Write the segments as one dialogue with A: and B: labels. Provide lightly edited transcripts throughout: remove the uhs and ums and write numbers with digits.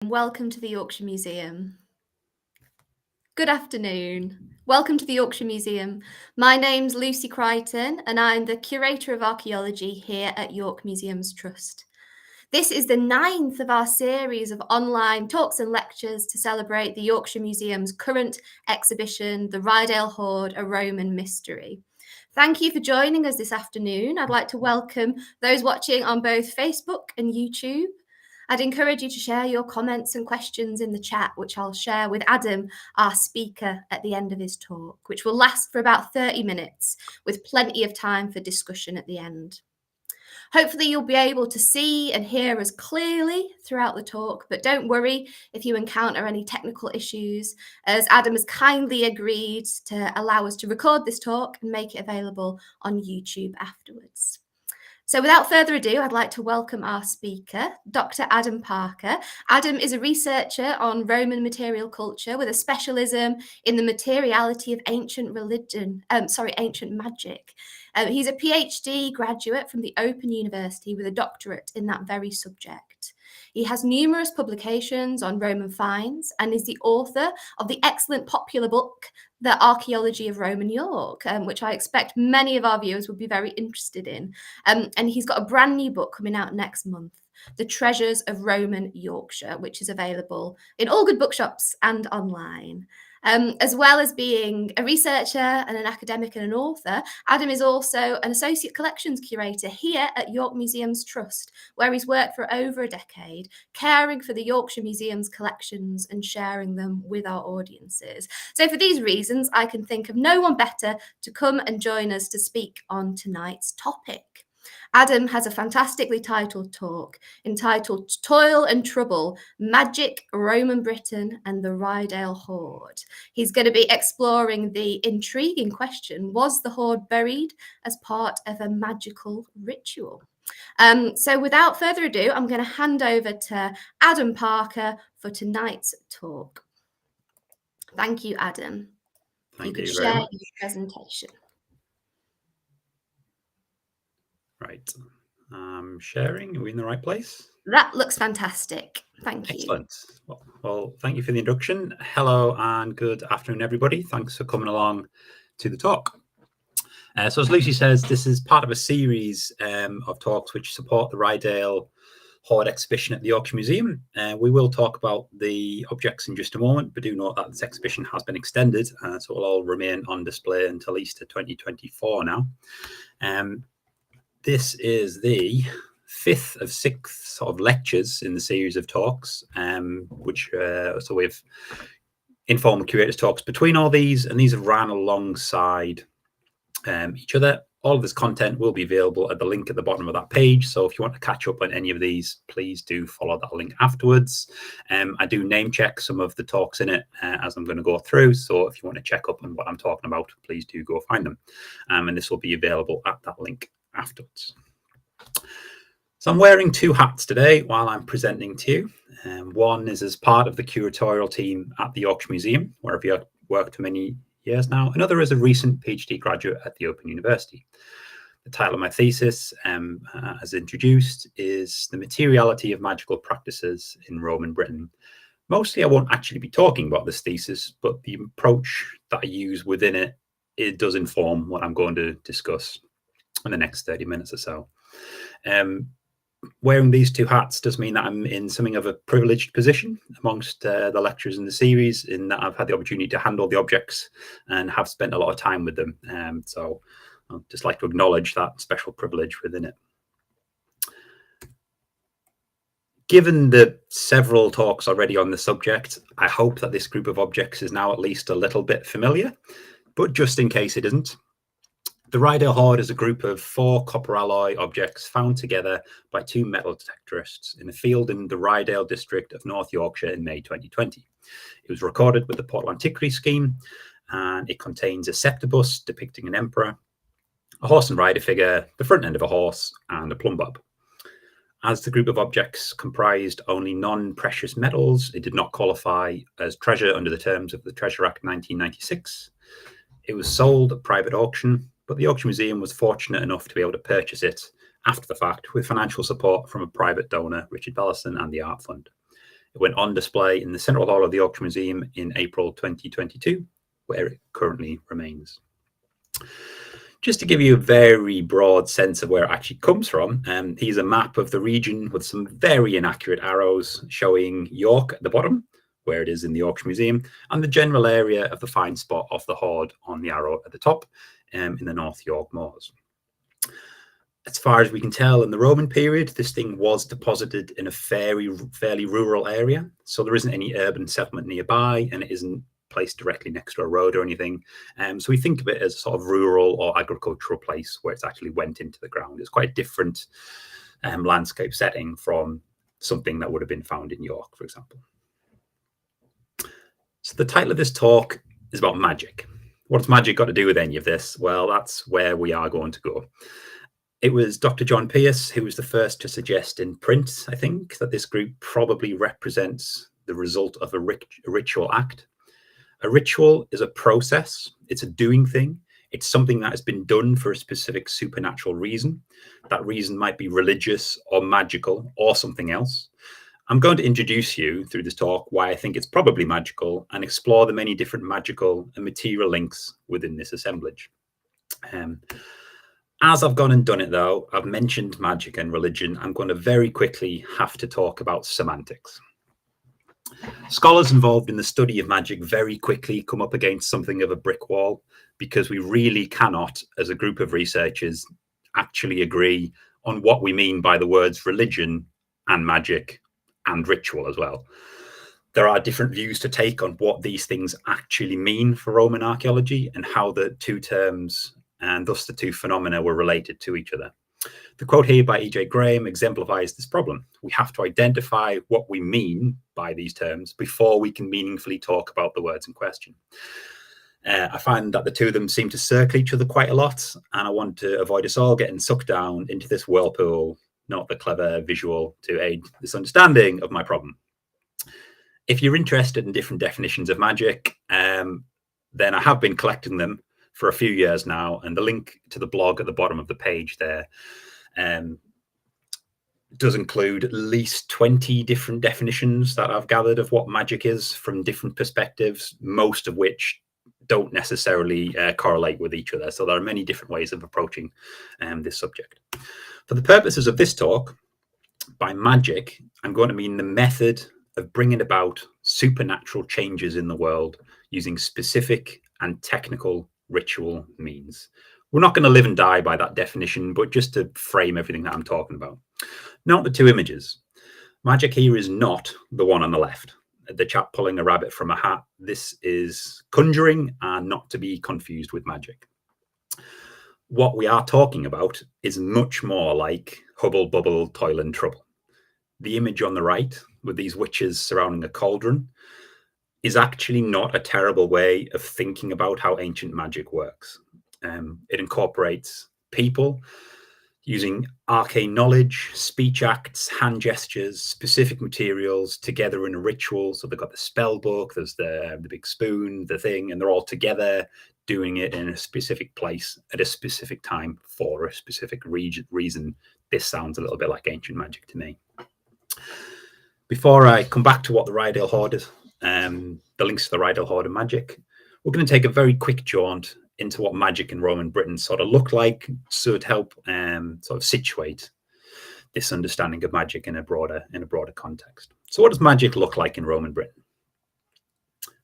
A: Welcome to the Yorkshire Museum. Good afternoon. Welcome to the Yorkshire Museum. My name's Lucy Crichton and I'm the Curator of Archaeology here at York Museums Trust. This is the 9th of our series of online talks and lectures to celebrate the Yorkshire Museum's current exhibition, the Ryedale Hoard, A Roman Mystery. Thank you for joining us this afternoon. I'd like to welcome those watching on both Facebook and YouTube. I'd encourage you to share your comments and questions in the chat, which I'll share with Adam, our speaker, at the end of his talk, which will last for about 30 minutes, with plenty of time for discussion at the end. Hopefully you'll be able to see and hear us clearly throughout the talk, but don't worry if you encounter any technical issues, as Adam has kindly agreed to allow us to record this talk and make it available on YouTube afterwards. So without further ado, I'd like to welcome our speaker, Dr. Adam Parker. Adam is a researcher on Roman material culture with a specialism in the materiality of ancient magic. He's a PhD graduate from the Open University with a doctorate in that very subject. He has numerous publications on Roman finds and is the author of the excellent popular book, The Archaeology of Roman York, which I expect many of our viewers would be very interested in. And he's got a brand new book coming out next month, The Treasures of Roman Yorkshire, which is available in all good bookshops and online. As well as being a researcher and an academic and an author, Adam is also an associate collections curator here at York Museums Trust, where he's worked for over a decade, caring for the Yorkshire Museum's collections and sharing them with our audiences. So for these reasons, I can think of no one better to come and join us to speak on tonight's topic. Adam has a fantastically titled talk entitled Toil and Trouble, Magic, Roman Britain and the Ryedale Hoard. He's going to be exploring the intriguing question, was the hoard buried as part of a magical ritual? So without further ado, I'm going to hand over to Adam Parker for tonight's talk. Thank you, Adam.
B: Thank you
A: share your presentation.
B: Right. Sharing. Are we in the right place?
A: That looks fantastic. Thank you.
B: Excellent. Well, thank you for the introduction. Hello and good afternoon, everybody. Thanks for coming along to the talk. So as Lucy says, this is part of a series of talks which support the Ryedale Hoard exhibition at the Yorkshire Museum. We will talk about the objects in just a moment, but do note that this exhibition has been extended, so it will all remain on display until Easter 2024 now. This is the 5th of 6 sort of lectures in the series of talks, so we have Informal Curators talks between all these, and these have ran alongside each other. All of this content will be available at the link at the bottom of that page. So if you want to catch up on any of these, please do follow that link afterwards. I do name check some of the talks in it as I'm going to go through. So if you want to check up on what I'm talking about, please do go find them. And this will be available at that link afterwards. So I'm wearing 2 hats today while I'm presenting to you. One is as part of the curatorial team at the Yorkshire Museum, where I've worked for many years now. Another is a recent PhD graduate at the Open University. The title of my thesis, as introduced, is The Materiality of Magical Practices in Roman Britain. Mostly I won't actually be talking about this thesis, but the approach that I use within it, it does inform what I'm going to discuss in the next 30 minutes or so. Wearing these 2 hats does mean that I'm in something of a privileged position amongst the lecturers in the series, in that I've had the opportunity to handle the objects and have spent a lot of time with them. So I'd just like to acknowledge that special privilege within it. Given the several talks already on the subject, I hope that this group of objects is now at least a little bit familiar, but just in case it isn't, the Ryedale Hoard is a group of 4 copper alloy objects found together by 2 metal detectorists in a field in the Ryedale district of North Yorkshire in May 2020. It was recorded with the Portal Antiquity Scheme, and it contains a scepter bust depicting an emperor, a horse and rider figure, the front end of a horse, and a Plumb Bob. As the group of objects comprised only non-precious metals, it did not qualify as treasure under the terms of the Treasure Act 1996. It was sold at private auction, but the Yorkshire Museum was fortunate enough to be able to purchase it after the fact with financial support from a private donor, Richard Bellison, and the Art Fund. It went on display in the Central Hall of the Yorkshire Museum in April 2022, where it currently remains. Just to give you a very broad sense of where it actually comes from, here's a map of the region with some very inaccurate arrows showing York at the bottom, where it is in the Yorkshire Museum, and the general area of the find spot of the hoard on the arrow at the top in the North York Moors. As far as we can tell, in the Roman period, this thing was deposited in a fairly rural area, so there isn't any urban settlement nearby, and it isn't placed directly next to a road or anything. So we think of it as a sort of rural or agricultural place where it's actually went into the ground. It's quite a different landscape setting from something that would have been found in York, for example. So the title of this talk is about magic. What's magic got to do with any of this? Well, that's where we are going to go. It was Dr. John Pearce who was the first to suggest in print, I think, that this group probably represents the result of a ritual act. A ritual is a process. It's a doing thing. It's something that has been done for a specific supernatural reason. That reason might be religious or magical or something else. I'm going to introduce you through this talk why I think it's probably magical and explore the many different magical and material links within this assemblage. As I've gone and done it, though, I've mentioned magic and religion. I'm going to very quickly have to talk about semantics. Scholars involved in the study of magic very quickly come up against something of a brick wall because we really cannot, as a group of researchers, actually agree on what we mean by the words religion and magic and ritual as well. There are different views to take on what these things actually mean for Roman archaeology and how the two terms and thus the two phenomena were related to each other. The quote here by E.J. Graham exemplifies this problem. We have to identify what we mean by these terms before we can meaningfully talk about the words in question. I find that the two of them seem to circle each other quite a lot, and I want to avoid us all getting sucked down into this whirlpool, not the clever visual to aid this understanding of my problem. If you're interested in different definitions of magic, then I have been collecting them for a few years now, and the link to the blog at the bottom of the page there does include at least 20 different definitions that I've gathered of what magic is from different perspectives, most of which don't necessarily correlate with each other. So there are many different ways of approaching this subject. For the purposes of this talk, by magic, I'm going to mean the method of bringing about supernatural changes in the world using specific and technical ritual means. We're not going to live and die by that definition, but just to frame everything that I'm talking about. Note the two images. Magic here is not the one on the left, the chap pulling a rabbit from a hat. This is conjuring and not to be confused with magic. What we are talking about is much more like Hubble Bubble, Toil and Trouble. The image on the right with these witches surrounding a cauldron is actually not a terrible way of thinking about how ancient magic works. It incorporates people using arcane knowledge, speech acts, hand gestures, specific materials together in a ritual. So they've got the spell book, there's the big spoon, the thing, and they're all together doing it in a specific place at a specific time for a specific reason. This sounds a little bit like ancient magic to me. Before I come back to what the Ryedale Hoard is, the links to the Ryedale Hoard and magic, we're going to take a very quick jaunt into what magic in Roman Britain sort of looked like, so to help sort of situate this understanding of magic in a broader context. So what does magic look like in Roman Britain?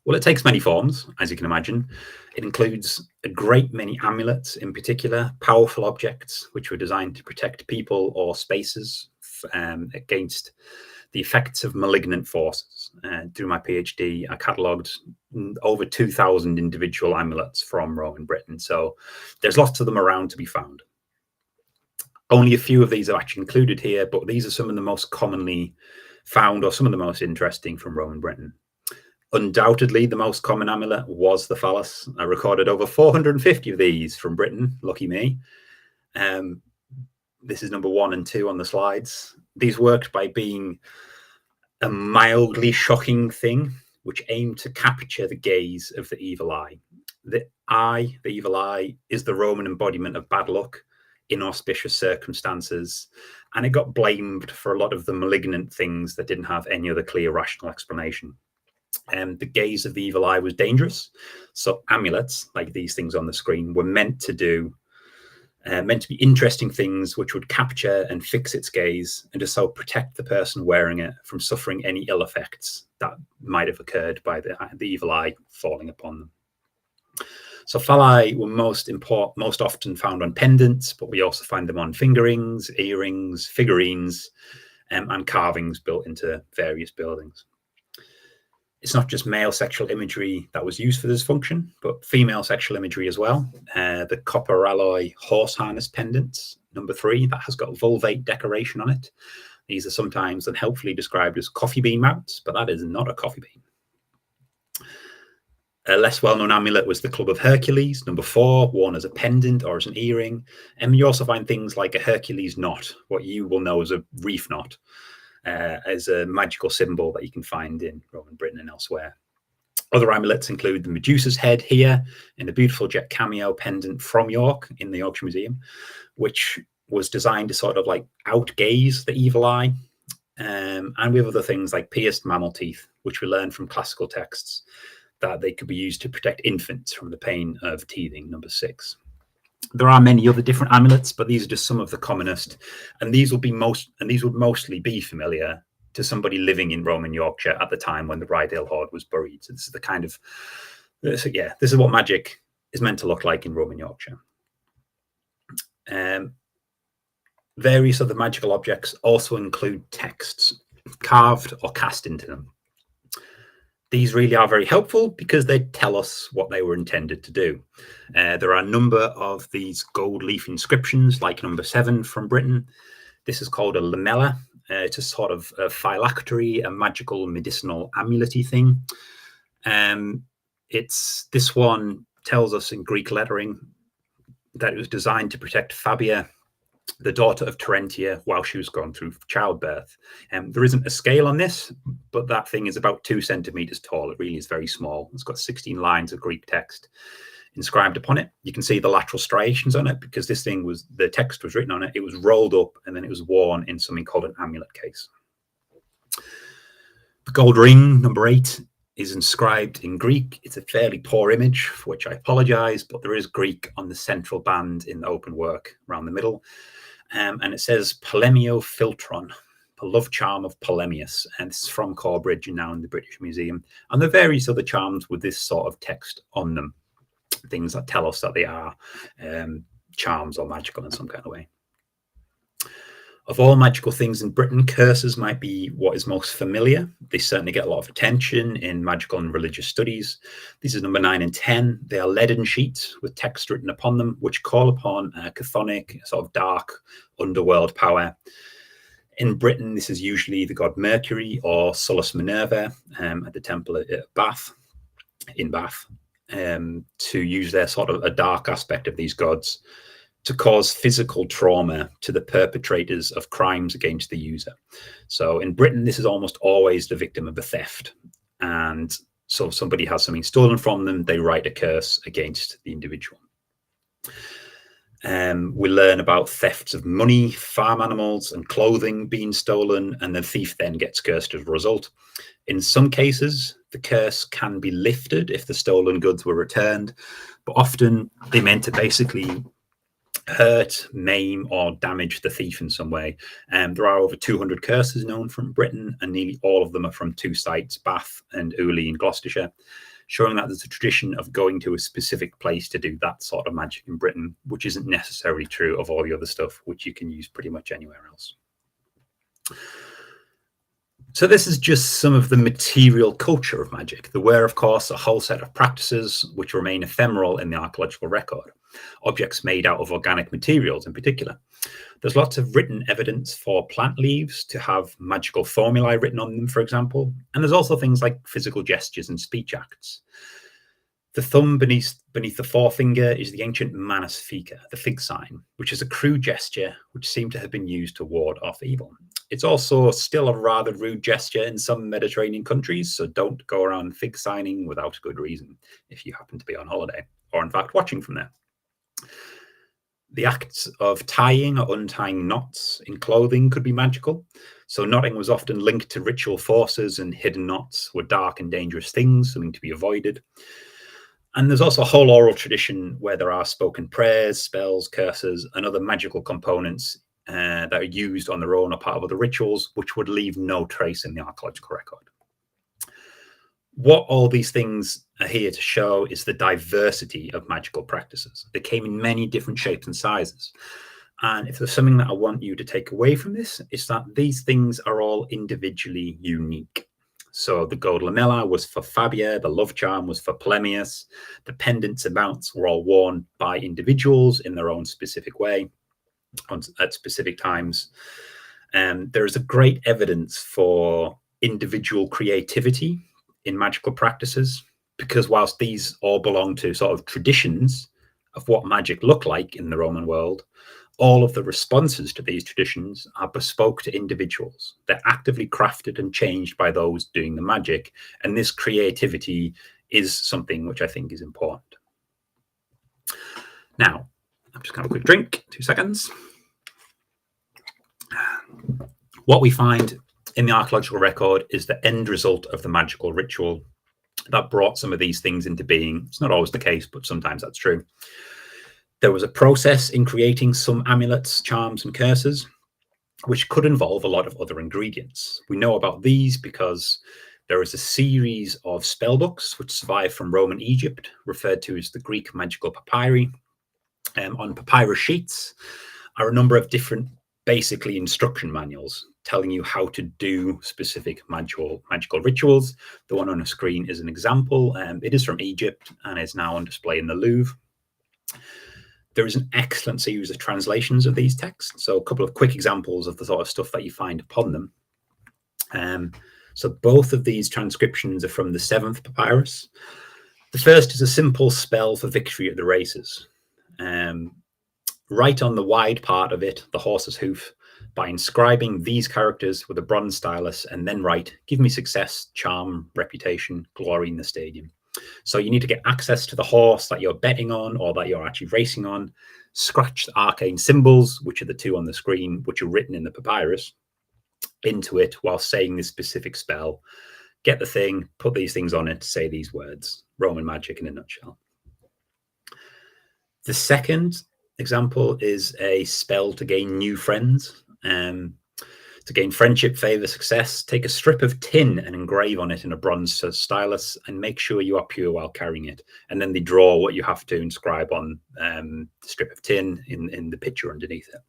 B: Well, it takes many forms, as you can imagine. It includes a great many amulets, in particular, powerful objects which were designed to protect people or spaces against the effects of malignant forces. Through my PhD, I catalogued over 2,000 individual amulets from Roman Britain. So there's lots of them around to be found. Only a few of these are actually included here, but these are some of the most commonly found or some of the most interesting from Roman Britain. Undoubtedly, the most common amulet was the phallus. I recorded over 450 of these from Britain, lucky me. This is number 1 and 2 on the slides. These worked by being a mildly shocking thing, which aimed to capture the gaze of the evil eye. The eye, the evil eye, is the Roman embodiment of bad luck. inauspicious circumstances, and it got blamed for a lot of the malignant things that didn't have any other clear rational explanation. The gaze of the evil eye was dangerous, so amulets, like these things on the screen, were meant to be interesting things which would capture and fix its gaze, and to so protect the person wearing it from suffering any ill effects that might have occurred by the evil eye falling upon them. So phalli were most often found on pendants, but we also find them on fingerings, earrings, figurines, and carvings built into various buildings. It's not just male sexual imagery that was used for this function, but female sexual imagery as well. The copper alloy horse harness pendants, number 3, that has got vulvate decoration on it. These are sometimes unhelpfully described as coffee bean mounts, but that is not a coffee bean. A less well-known amulet was the Club of Hercules, number 4, worn as a pendant or as an earring. And you also find things like a Hercules knot, what you will know as a reef knot, as a magical symbol that you can find in Roman Britain and elsewhere. Other amulets include the Medusa's head here in the beautiful jet cameo pendant from York in the Yorkshire Museum, which was designed to sort of like outgaze the evil eye. And we have other things like pierced mammal teeth, which we learn from classical texts that they could be used to protect infants from the pain of teething, number 6. There are many other different amulets, but these are just some of the commonest, and these would mostly be familiar to somebody living in Roman Yorkshire at the time when the Ryedale Hoard was buried. So this is the kind of, this is what magic is meant to look like in Roman Yorkshire. Various other magical objects also include texts carved or cast into them. These really are very helpful because they tell us what they were intended to do. There are a number of these gold leaf inscriptions, like number 7 from Britain. This is called a lamella. It's a sort of a phylactery, a magical medicinal amulet-y thing. This one tells us in Greek lettering that it was designed to protect Fabia, the daughter of Terentia, while she was going through childbirth. There isn't a scale on this, but that thing is about 2 centimeters tall. It really is very small. It's got 16 lines of Greek text inscribed upon it. You can see the lateral striations on it because this thing was, the text was written on it. It was rolled up and then it was worn in something called an amulet case. The gold ring, number 8, is inscribed in Greek. It's a fairly poor image, for which I apologize, but there is Greek on the central band in the open work around the middle. And it says Polemio Philtron, a love charm of Polemius. And this is from Corbridge and now in the British Museum. And there are various other charms with this sort of text on them, things that tell us that they are charms or magical in some kind of way. Of all magical things in Britain, curses might be what is most familiar. They certainly get a lot of attention in magical and religious studies. These are number 9 and 10. They are leaden sheets with text written upon them, which call upon a chthonic, sort of dark underworld power. In Britain, this is usually the god Mercury or Solus Minerva at the temple at Bath, in Bath, to use their sort of a dark aspect of these gods to cause physical trauma to the perpetrators of crimes against the user. So in Britain, this is almost always the victim of a theft. And so if somebody has something stolen from them, they write a curse against the individual. We learn about thefts of money, farm animals, and clothing being stolen, and the thief then gets cursed as a result. In some cases, the curse can be lifted if the stolen goods were returned, but often they meant to basically hurt, maim, or damage the thief in some way. There are over 200 curses known from Britain, and nearly all of them are from 2 sites, Bath and Ely in Gloucestershire, showing that there's a tradition of going to a specific place to do that sort of magic in Britain, which isn't necessarily true of all the other stuff, which you can use pretty much anywhere else. So this is just some of the material culture of magic. There were, of course, a whole set of practices which remain ephemeral in the archaeological record. Objects made out of organic materials in particular. There's lots of written evidence for plant leaves to have magical formulae written on them, for example. And there's also things like physical gestures and speech acts. The thumb beneath the forefinger is the ancient manus fica, the fig sign, which is a crude gesture which seemed to have been used to ward off evil. It's also still a rather rude gesture in some Mediterranean countries, so don't go around fig signing without good reason if you happen to be on holiday, or in fact watching from there. The acts of tying or untying knots in clothing could be magical. So knotting was often linked to ritual forces, and hidden knots were dark and dangerous things, something to be avoided. And there's also a whole oral tradition where there are spoken prayers, spells, curses, and other magical components that are used on their own or part of other rituals, which would leave no trace in the archaeological record. What all these things are here to show is the diversity of magical practices. They came in many different shapes and sizes. And if there's something that I want you to take away from this, it's that these things are all individually unique. So the gold lamella was for Fabia, the love charm was for Plemius, the pendants and mounts were all worn by individuals in their own specific way at specific times. There is a great evidence for individual creativity in magical practices, because whilst these all belong to sort of traditions of what magic looked like in the Roman world, all of the responses to these traditions are bespoke to individuals. They're actively crafted and changed by those doing the magic. And this creativity is something which I think is important. Now, I'm just going to have a quick drink, 2 seconds. What we find in the archaeological record is the end result of the magical ritual that brought some of these things into being. It's not always the case, but sometimes that's true. There was a process in creating some amulets, charms, and curses, which could involve a lot of other ingredients. We know about these because there is a series of spell books which survive from Roman Egypt, referred to as the Greek magical papyri. On papyrus sheets are a number of different, basically, instruction manuals telling you how to do specific magical rituals. The one on the screen is an example. It is from Egypt and is now on display in the Louvre. There is an excellent series of translations of these texts. So a couple of quick examples of the sort of stuff that you find upon them. So both of these transcriptions are from the 7th papyrus. The first is a simple spell for victory at the races. Write on the wide part of it, the horse's hoof, by inscribing these characters with a bronze stylus, and then write, give me success, charm, reputation, glory in the stadium. So you need to get access to the horse that you're betting on or that you're actually racing on, scratch the arcane symbols, which are the 2 on the screen, which are written in the papyrus, into it while saying this specific spell. Get the thing, put these things on it, say these words. Roman magic in a nutshell. The second example is a spell to gain new friends. To gain friendship, favor, success, take a strip of tin and engrave on it in a bronze stylus and make sure you are pure while carrying it. And then they draw what you have to inscribe on the strip of tin in the picture underneath it.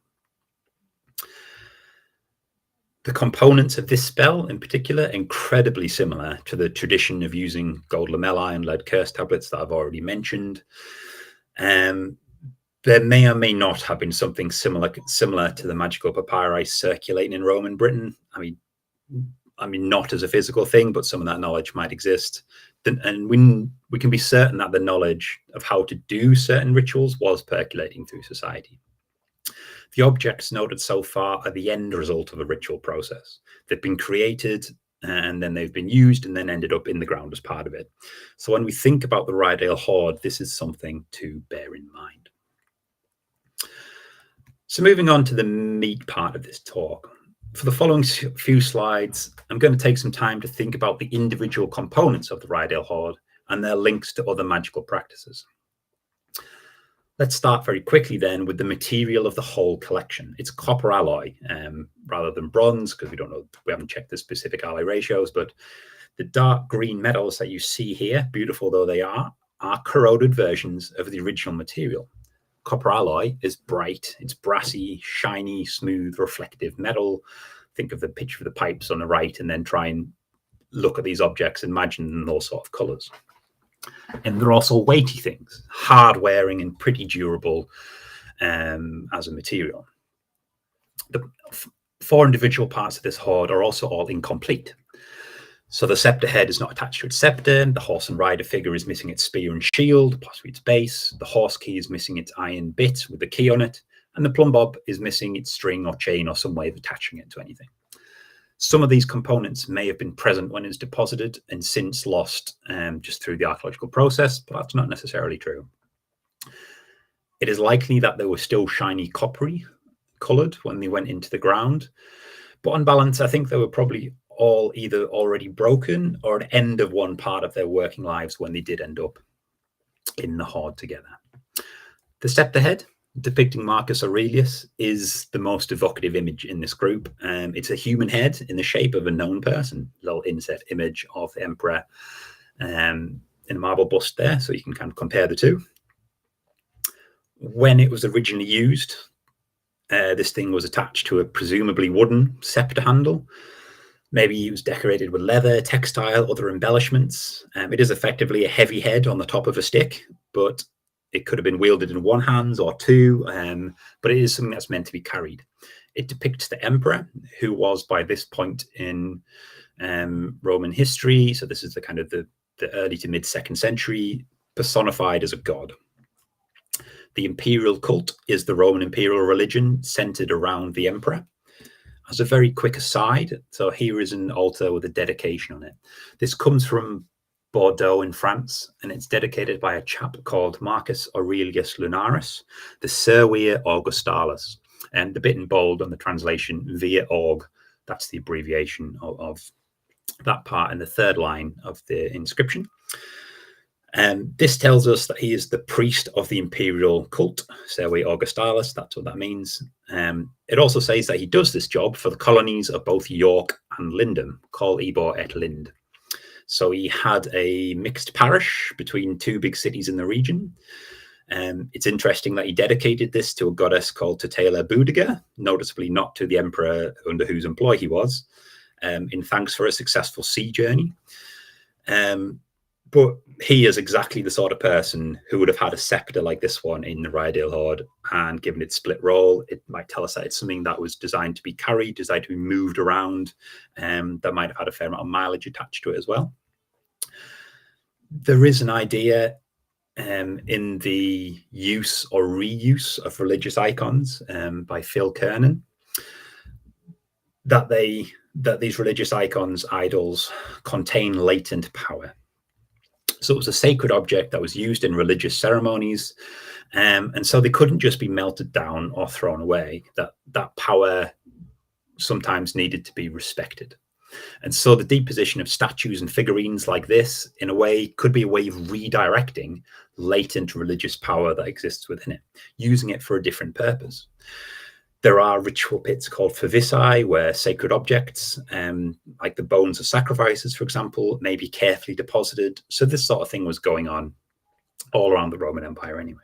B: The components of this spell in particular, incredibly similar to the tradition of using gold lamellae and lead curse tablets that I've already mentioned. There may or may not have been something similar to the magical papyri circulating in Roman Britain. I mean, not as a physical thing, but some of that knowledge might exist. And we can be certain that the knowledge of how to do certain rituals was percolating through society. The objects noted so far are the end result of a ritual process. They've been created and then they've been used and then ended up in the ground as part of it. So when we think about the Ryedale Hoard, this is something to bear in mind. So moving on to the meat part of this talk. For the following few slides, I'm going to take some time to think about the individual components of the Ryedale Hoard and their links to other magical practices. Let's start very quickly then with the material of the whole collection. It's copper alloy rather than bronze, because we haven't checked the specific alloy ratios, but the dark green metals that you see here, beautiful though they are corroded versions of the original material. Copper alloy is bright, it's brassy, shiny, smooth, reflective metal. Think of the picture of the pipes on the right and then try and look at these objects, imagine those sort of colors. And they're also weighty things, hard wearing and pretty durable as a material. The 4 individual parts of this hoard are also all incomplete. So the scepter head is not attached to its scepter. The horse and rider figure is missing its spear and shield, possibly its base. The horse key is missing its iron bit with the key on it. And the plumb bob is missing its string or chain or some way of attaching it to anything. Some of these components may have been present when it's deposited and since lost just through the archaeological process, but that's not necessarily true. It is likely that they were still shiny coppery coloured when they went into the ground. But on balance, I think they were probably all either already broken or at end of one part of their working lives when they did end up in the Hoard together. The Septahead, depicting Marcus Aurelius, is the most evocative image in this group. It's a human head in the shape of a known person, little inset image of the emperor in a marble bust there, so you can kind of compare the two. When it was originally used, this thing was attached to a presumably wooden scepter handle. Maybe it was decorated with leather, textile, other embellishments. It is effectively a heavy head on the top of a stick, but it could have been wielded in one hand or two, but it is something that's meant to be carried. It depicts the emperor, who was by this point in Roman history, so this is the kind of the early to mid 2nd century, personified as a god. The Imperial Cult is the Roman imperial religion centered around the emperor. As a very quick aside, so here is an altar with a dedication on it. This comes from Bordeaux in France, and it's dedicated by a chap called Marcus Aurelius Lunaris, the Servier Augustalis. And the bit in bold on the translation, Via Aug, that's the abbreviation of that part in the 3rd line of the inscription. This tells us that he is the priest of the imperial cult, Servier Augustalis, that's what that means. It also says that he does this job for the colonies of both York and Lindum, called Ebor et Lind. So he had a mixed parish between 2 big cities in the region. It's interesting that he dedicated this to a goddess called Tutela Budiga, noticeably not to the emperor under whose employ he was, in thanks for a successful sea journey. But he is exactly the sort of person who would have had a scepter like this one in the Ryedale Hoard, and given its split role, it might tell us that it's something that was designed to be carried, designed to be moved around, that might have had a fair amount of mileage attached to it as well. There is an idea in the use or reuse of religious icons by Phil Kernan that these religious icons, idols, contain latent power. So it was a sacred object that was used in religious ceremonies, and so they couldn't just be melted down or thrown away. That power sometimes needed to be respected. And so the deposition of statues and figurines like this, in a way, could be a way of redirecting latent religious power that exists within it, using it for a different purpose. There are ritual pits called Favisci, where sacred objects, like the bones of sacrifices, for example, may be carefully deposited. So this sort of thing was going on all around the Roman Empire anyway.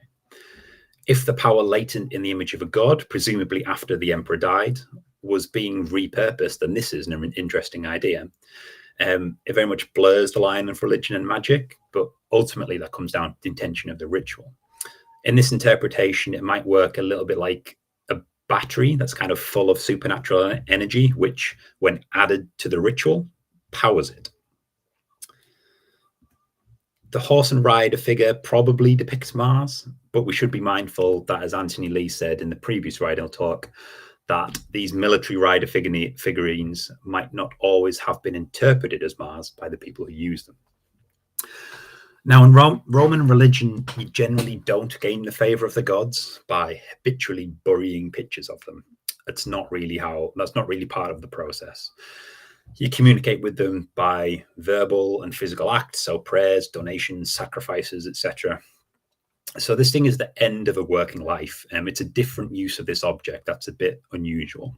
B: If the power latent in the image of a god, presumably after the emperor died, was being repurposed, then this is an interesting idea. It very much blurs the line of religion and magic, but ultimately that comes down to the intention of the ritual. In this interpretation, it might work a little bit like a battery that's kind of full of supernatural energy, which, when added to the ritual, powers it. The horse and rider figure probably depicts Mars, but we should be mindful that, as Anthony Lee said in the previous Ryedale talk, that these military rider figurines might not always have been interpreted as Mars by the people who use them. Now, in Roman religion, you generally don't gain the favor of the gods by habitually burying pictures of them. That's not really part of the process. You communicate with them by verbal and physical acts, so prayers, donations, sacrifices, etc. So this thing is the end of a working life. It's a different use of this object that's a bit unusual.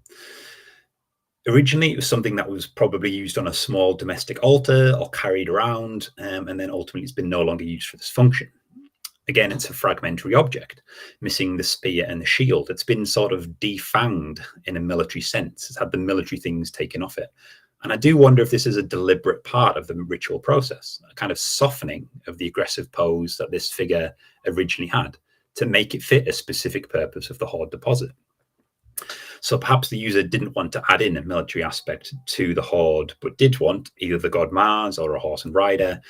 B: Originally, it was something that was probably used on a small domestic altar or carried around, and then ultimately it's been no longer used for this function. Again, it's a fragmentary object, missing the spear and the shield. It's been sort of defanged in a military sense. It's had the military things taken off it. And I do wonder if this is a deliberate part of the ritual process, a kind of softening of the aggressive pose that this figure originally had to make it fit a specific purpose of the hoard deposit. So perhaps the user didn't want to add in a military aspect to the hoard, but did want either the god Mars or a horse and rider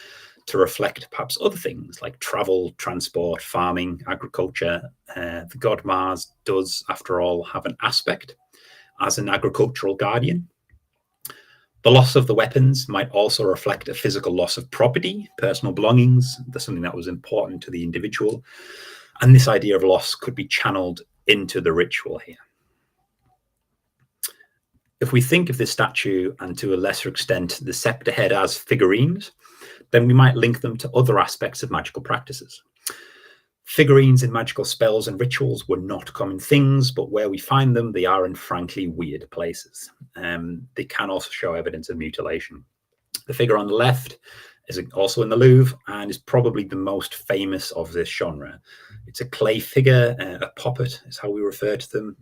B: to reflect perhaps other things like travel, transport, farming, agriculture. The god Mars does, after all, have an aspect as an agricultural guardian. The loss of the weapons might also reflect a physical loss of property, personal belongings. That's something that was important to the individual. And this idea of loss could be channeled into the ritual here. If we think of this statue, and to a lesser extent the scepter head, as figurines, then we might link them to other aspects of magical practices. Figurines in magical spells and rituals were not common things, but where we find them, they are in frankly weird places. They can also show evidence of mutilation. The figure on the left is also in the Louvre and is probably the most famous of this genre. It's a clay figure, a puppet is how we refer to them,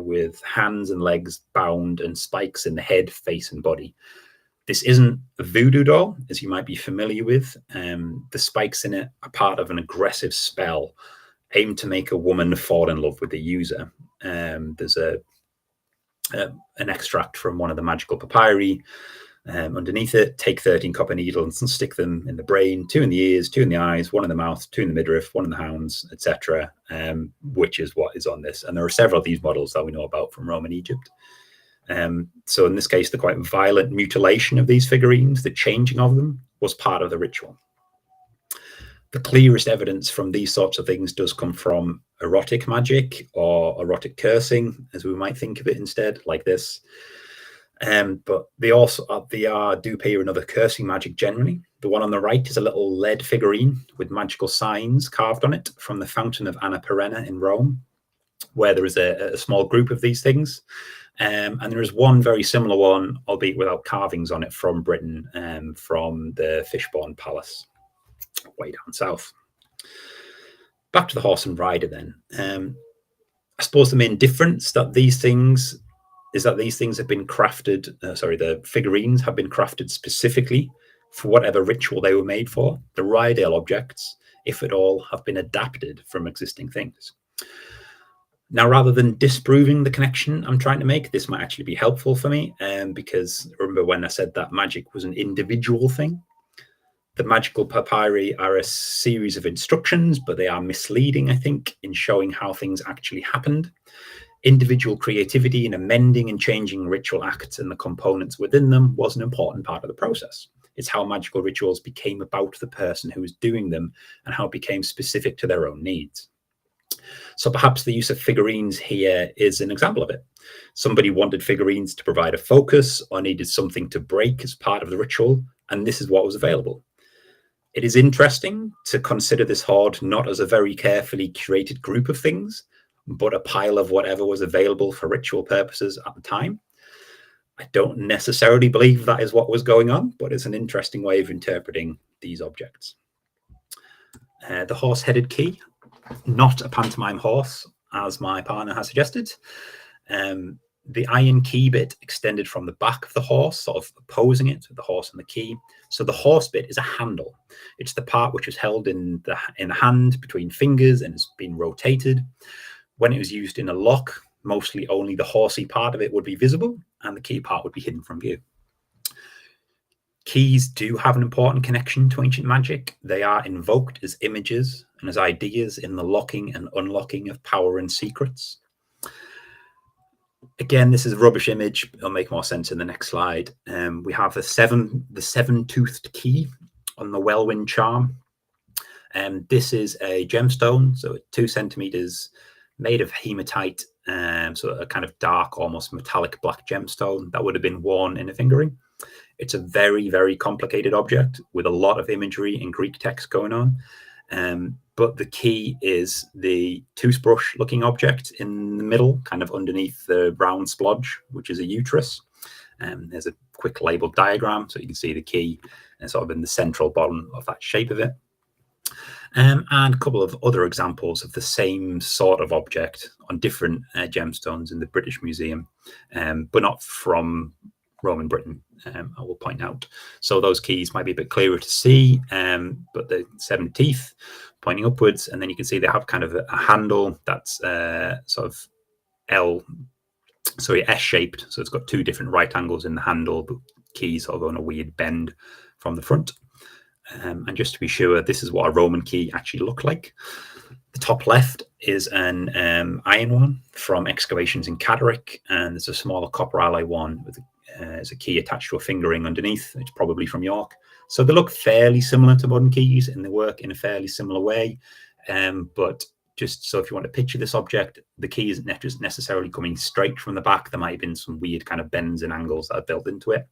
B: with hands and legs bound and spikes in the head, face, and body. This isn't a voodoo doll, as you might be familiar with. The spikes in it are part of an aggressive spell aimed to make a woman fall in love with the user. There's an extract from one of the magical papyri. Underneath it, take 13 copper needles and stick them in the brain, 2 in the ears, 2 in the eyes, 1 in the mouth, 2 in the midriff, 1 in the hounds, etc., which is what is on this. And there are several of these models that we know about from Roman Egypt. So in this case, the quite violent mutilation of these figurines, the changing of them, was part of the ritual. The clearest evidence from these sorts of things does come from erotic magic or erotic cursing, as we might think of it instead, like this. But they do appear in other cursing magic generally. The one on the right is a little lead figurine with magical signs carved on it from the Fountain of Anna Perenna in Rome, where there is a small group of these things. And there is one very similar one, albeit without carvings on it, from Britain, from the Fishbourne Palace, way down south. Back to the horse and rider then. I suppose the main difference that these things have been crafted, the figurines have been crafted specifically for whatever ritual they were made for. The Ryedale objects, if at all, have been adapted from existing things. Now, rather than disproving the connection I'm trying to make, this might actually be helpful for me, because remember when I said that magic was an individual thing? The magical papyri are a series of instructions, but they are misleading, I think, in showing how things actually happened. Individual creativity in amending and changing ritual acts and the components within them was an important part of the process. It's how magical rituals became about the person who was doing them and how it became specific to their own needs. So perhaps the use of figurines here is an example of it. Somebody wanted figurines to provide a focus or needed something to break as part of the ritual, and this is what was available. It is interesting to consider this hoard not as a very carefully curated group of things, but a pile of whatever was available for ritual purposes at the time. I don't necessarily believe that is what was going on, but it's an interesting way of interpreting these objects. The horse-headed key, not a pantomime horse, as my partner has suggested. The iron key bit extended from the back of the horse, sort of opposing it, the horse and the key. So the horse bit is a handle. It's the part which is held in the hand between fingers and has been rotated. When it was used in a lock, mostly only the horsey part of it would be visible and the key part would be hidden from view. Keys do have an important connection to ancient magic. They are invoked as images and as ideas in the locking and unlocking of power and secrets. Again, this is a rubbish image. It'll make more sense in the next slide. We have the seven-toothed key on the Welwyn charm. This is a gemstone, so 2 centimeters, made of hematite, so a kind of dark, almost metallic black gemstone that would have been worn in a fingering. It's a very, very complicated object with a lot of imagery and Greek text going on. But the key is the toothbrush-looking object in the middle, kind of underneath the round splodge, which is a uterus. There's a quick labeled diagram, so you can see the key sort of in the central bottom of that shape of it. And a couple of other examples of the same sort of object on different gemstones in the British Museum, but not from Roman Britain, I will point out. So those keys might be a bit clearer to see, but the 7 teeth pointing upwards, and then you can see they have kind of a handle that's sort of S-shaped. So it's got 2 different right angles in the handle, but keys sort of on a weird bend from the front. And just to be sure, this is what a Roman key actually looked like. The top left is an iron one from excavations in Caderick, and there's a smaller copper alloy one with there's a key attached to a fingering underneath. It's probably from York. So they look fairly similar to modern keys and they work in a fairly similar way. But just so if you want to picture this object, the key isn't necessarily coming straight from the back. There might have been some weird kind of bends and angles that are built into it.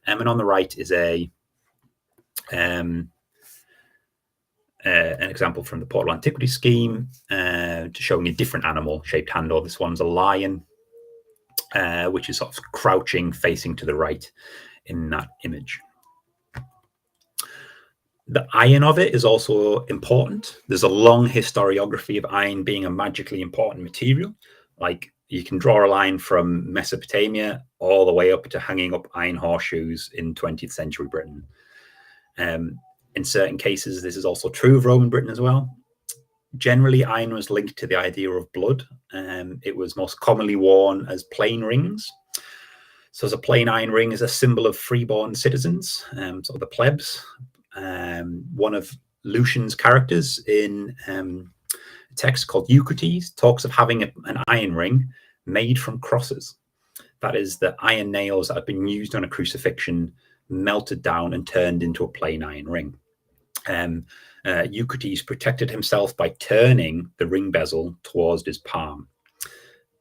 B: And on the right is an example from the Portal Antiquity scheme, showing a different animal shaped handle. This one's a lion, which is sort of crouching, facing to the right in that image. The iron of it is also important. There's a long historiography of iron being a magically important material. Like, you can draw a line from Mesopotamia all the way up to hanging up iron horseshoes in 20th century Britain. In certain cases, this is also true of Roman Britain as well. Generally, iron was linked to the idea of blood. It was most commonly worn as plain rings. So as a plain iron ring is a symbol of freeborn citizens, sort of the plebs. One of Lucian's characters in a text called Eucrates talks of having an iron ring made from crosses. That is, the iron nails that have been used on a crucifixion melted down and turned into a plain iron ring. Eucrates protected himself by turning the ring bezel towards his palm.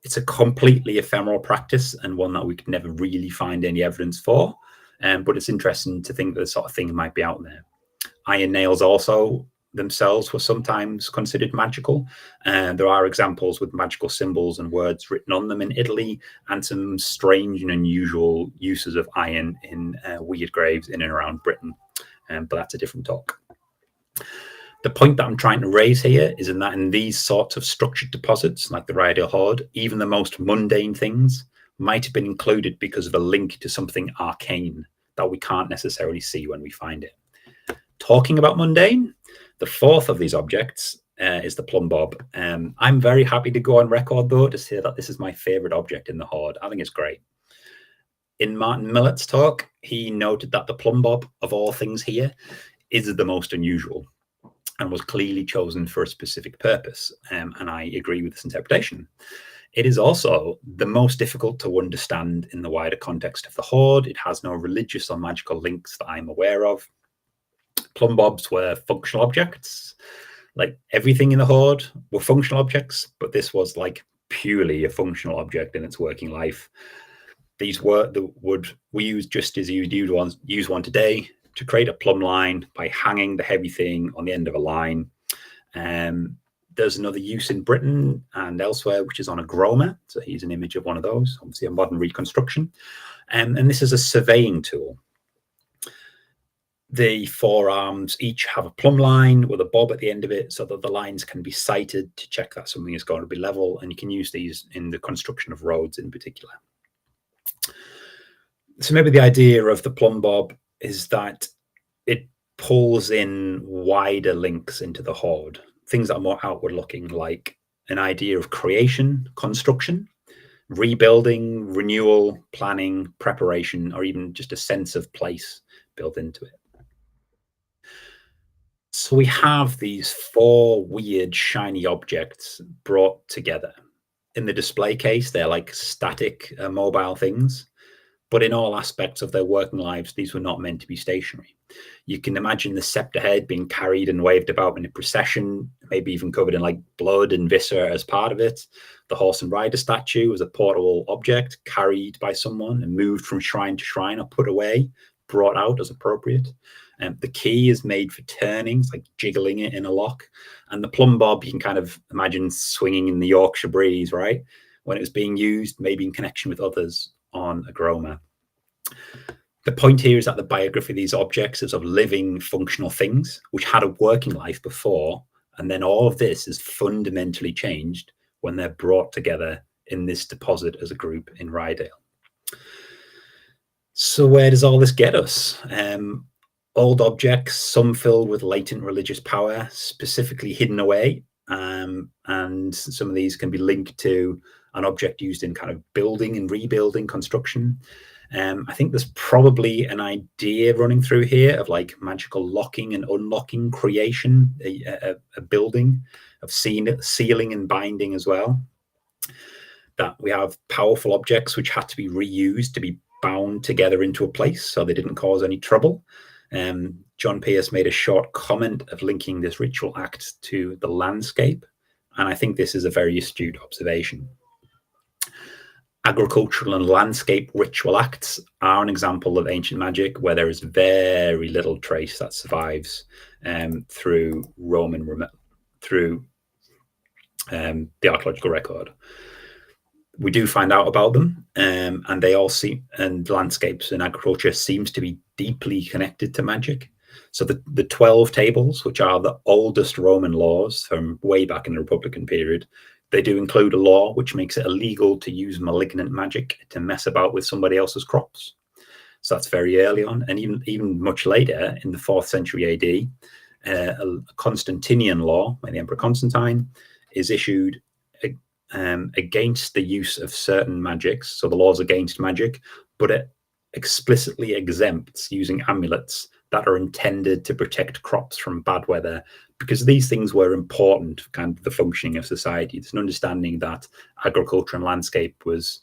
B: It's a completely ephemeral practice and one that we could never really find any evidence for. But it's interesting to think that this sort of thing might be out there. Iron nails also themselves were sometimes considered magical. There are examples with magical symbols and words written on them in Italy, and some strange and unusual uses of iron in weird graves in and around Britain. But that's a different talk. The point that I'm trying to raise here is that in these sorts of structured deposits, like the Ryedale Hoard, even the most mundane things might have been included because of a link to something arcane that we can't necessarily see when we find it. Talking about mundane, the fourth of these objects is the Plumb Bob. I'm very happy to go on record, though, to say that this is my favorite object in the Hoard. I think it's great. In Martin Millet's talk, he noted that the Plumb Bob, of all things here, is the most unusual and was clearly chosen for a specific purpose. And I agree with this interpretation. It is also the most difficult to understand in the wider context of the Hoard. It has no religious or magical links that I'm aware of. Plumb Bobs were functional objects. Like, everything in the Hoard were functional objects, but this was like purely a functional object in its working life. These were the wood we use just as you would use one today, to create a plumb line by hanging the heavy thing on the end of a line. There's another use in Britain and elsewhere, which is on a groma. So here's an image of one of those, obviously a modern reconstruction. And this is a surveying tool. The four arms each have a plumb line with a bob at the end of it, so that the lines can be sighted to check that something is going to be level. And you can use these in the construction of roads in particular. So maybe the idea of the Plumb Bob is that it pulls in wider links into the Hoard, things that are more outward looking, like an idea of creation, construction, rebuilding, renewal, planning, preparation, or even just a sense of place built into it. So we have these four weird shiny objects brought together. In the display case, they're like static, mobile things. But in all aspects of their working lives, these were not meant to be stationary. You can imagine the scepter head being carried and waved about in a procession, maybe even covered in like blood and viscera as part of it. The horse and rider statue was a portable object carried by someone and moved from shrine to shrine, or put away, brought out as appropriate. The key is made for turning, it's like jiggling it in a lock. And the Plumb Bob, you can kind of imagine swinging in the Yorkshire breeze, right? When it was being used, maybe in connection with others on a groma. The point here is that the biography of these objects is of living, functional things which had a working life before, and then all of this is fundamentally changed when they're brought together in this deposit as a group in Ryedale. So where does all this get us? Old objects, some filled with latent religious power, specifically hidden away, and some of these can be linked to an object used in kind of building and rebuilding construction. I think there's probably an idea running through here of like magical locking and unlocking creation, a building of sealing and binding as well. That we have powerful objects which had to be reused to be bound together into a place so they didn't cause any trouble. John Pierce made a short comment of linking this ritual act to the landscape And I think this is a very astute observation. Agricultural and landscape ritual acts are an example of ancient magic where there is very little trace that survives through the archaeological record. We do find out about them, and they all and landscapes and agriculture seems to be deeply connected to magic. So the 12 tables, which are the oldest Roman laws from way back in the Republican period, they do include a law which makes it illegal to use malignant magic to mess about with somebody else's crops. So that's very early on. And even much later, in the 4th century AD, a Constantinian law by the Emperor Constantine is issued against the use of certain magics. So the law's against magic, but it explicitly exempts using amulets that are intended to protect crops from bad weather, because these things were important for kind of the functioning of society. There's an understanding that agriculture and landscape was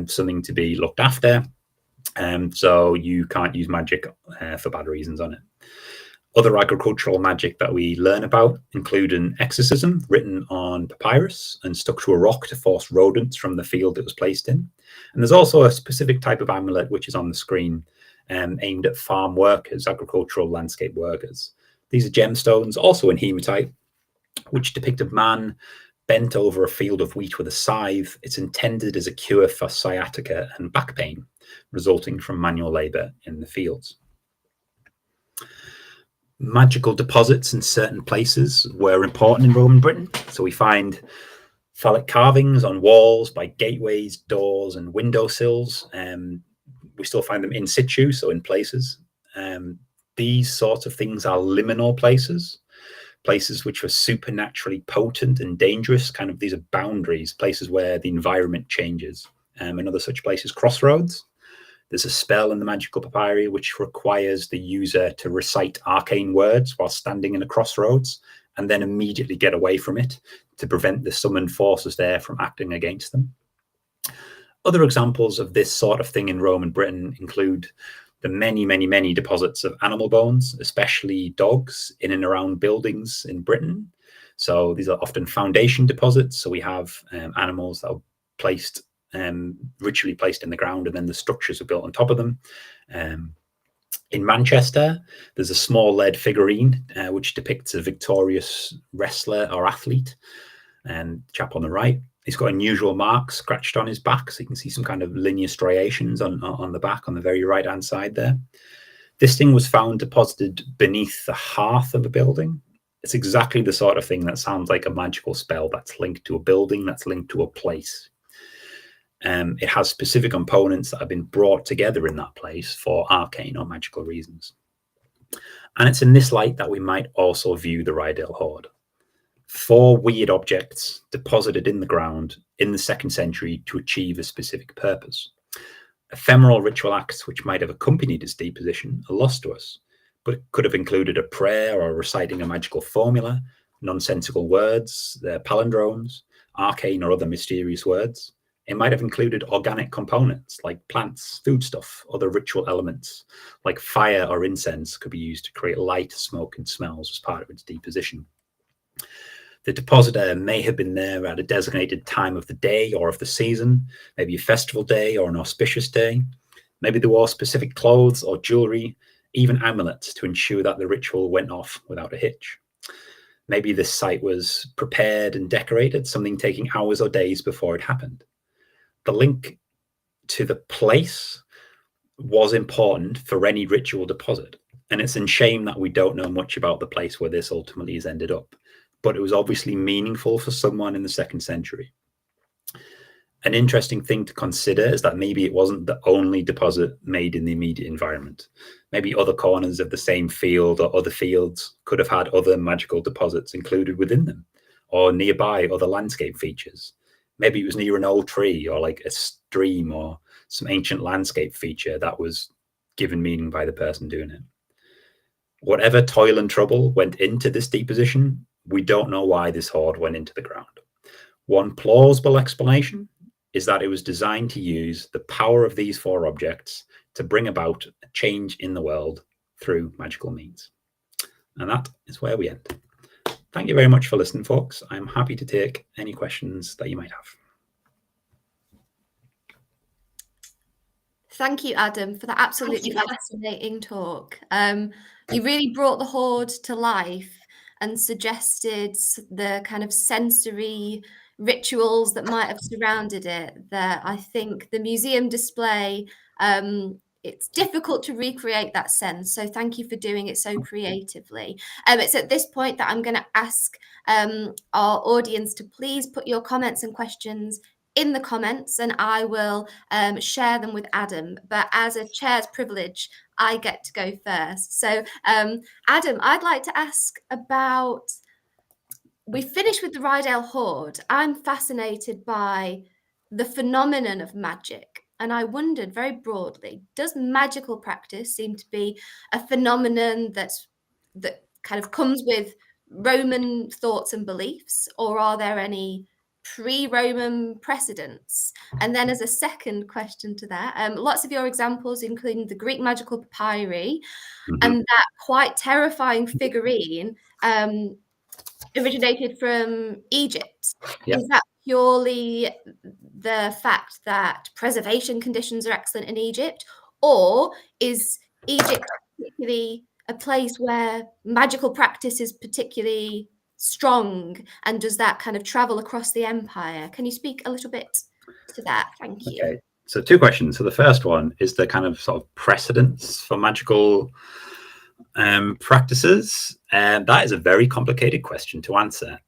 B: something to be looked after, so you can't use magic for bad reasons on it. Other agricultural magic that we learn about include an exorcism written on papyrus and stuck to a rock to force rodents from the field it was placed in. And there's also a specific type of amulet, which is on the screen, aimed at farm workers, agricultural landscape workers. These are gemstones, also in hematite, which depict a man bent over a field of wheat with a scythe. It's intended as a cure for sciatica and back pain, resulting from manual labor in the fields. Magical deposits in certain places were important in Roman Britain. So we find phallic carvings on walls by gateways, doors, and windowsills. We still find them in situ, so in places. These sorts of things are liminal places which are supernaturally potent and dangerous. Kind of these are boundaries, places where the environment changes. Another such place is crossroads. There's a spell in the magical papyri which requires the user to recite arcane words while standing in a crossroads and then immediately get away from it to prevent the summoned forces there from acting against them. Other examples of this sort of thing in Roman Britain include the many deposits of animal bones, especially dogs, in and around buildings in Britain. So these are often foundation deposits. So we have animals that are placed, ritually placed in the ground, and then the structures are built on top of them. In Manchester, there's a small lead figurine which depicts a victorious wrestler or athlete. Chap on the right, he's got unusual marks scratched on his back, so you can see some kind of linear striations on the back on the very right hand side there. This thing was found deposited beneath the hearth of a building. It's exactly the sort of thing that sounds like a magical spell that's linked to a building, that's linked to a place. It has specific components that have been brought together in that place for arcane or magical reasons. And it's in this light that we might also view the Ryedale Hoard. 4 weird objects deposited in the ground in the 2nd century to achieve a specific purpose. Ephemeral ritual acts which might have accompanied its deposition are lost to us, but it could have included a prayer or reciting a magical formula, nonsensical words, palindromes, arcane or other mysterious words. It might have included organic components like plants, foodstuff, other ritual elements like fire or incense could be used to create light, smoke, and smells as part of its deposition. The depositor may have been there at a designated time of the day or of the season, maybe a festival day or an auspicious day. Maybe they wore specific clothes or jewelry, even amulets, to ensure that the ritual went off without a hitch. Maybe this site was prepared and decorated, something taking hours or days before it happened. The link to the place was important for any ritual deposit, and it's a shame that we don't know much about the place where this ultimately has ended up. But it was obviously meaningful for someone in the 2nd century. An interesting thing to consider is that maybe it wasn't the only deposit made in the immediate environment. Maybe other corners of the same field or other fields could have had other magical deposits included within them, or nearby other landscape features. Maybe it was near an old tree or like a stream or some ancient landscape feature that was given meaning by the person doing it. Whatever toil and trouble went into this deposition, we don't know why this hoard went into the ground. One plausible explanation is that it was designed to use the power of these 4 objects to bring about a change in the world through magical means. And that is where we end. thank you very much for listening, folks. I'm happy to take any questions that you might have.
A: Thank you, Adam, for that absolutely fascinating talk. You really brought the Hoard to life and suggested the kind of sensory rituals that might have surrounded it, that I think the museum display, it's difficult to recreate that sense. So thank you for doing it so creatively. It's at this point that I'm going to ask our audience to please put your comments and questions in the comments, and I will share them with Adam. But as a chair's privilege, I get to go first. So Adam, I'd like to ask about, we finished with the Ryedale Hoard. I'm fascinated by the phenomenon of magic. And I wondered very broadly, does magical practice seem to be a phenomenon that kind of comes with Roman thoughts and beliefs, or are there any pre-Roman precedents? And then as a second question to that, lots of your examples, including the Greek magical papyri and that quite terrifying figurine, originated from Egypt.
B: Yep.
A: Is that purely the fact that preservation conditions are excellent in Egypt, or is Egypt particularly a place where magical practice is particularly strong, and does that kind of travel across the empire? Can you speak a little bit to that? Thank you.
B: Okay, so two questions. So the first one is the kind of sort of precedents for magical practices, and that is a very complicated question to answer.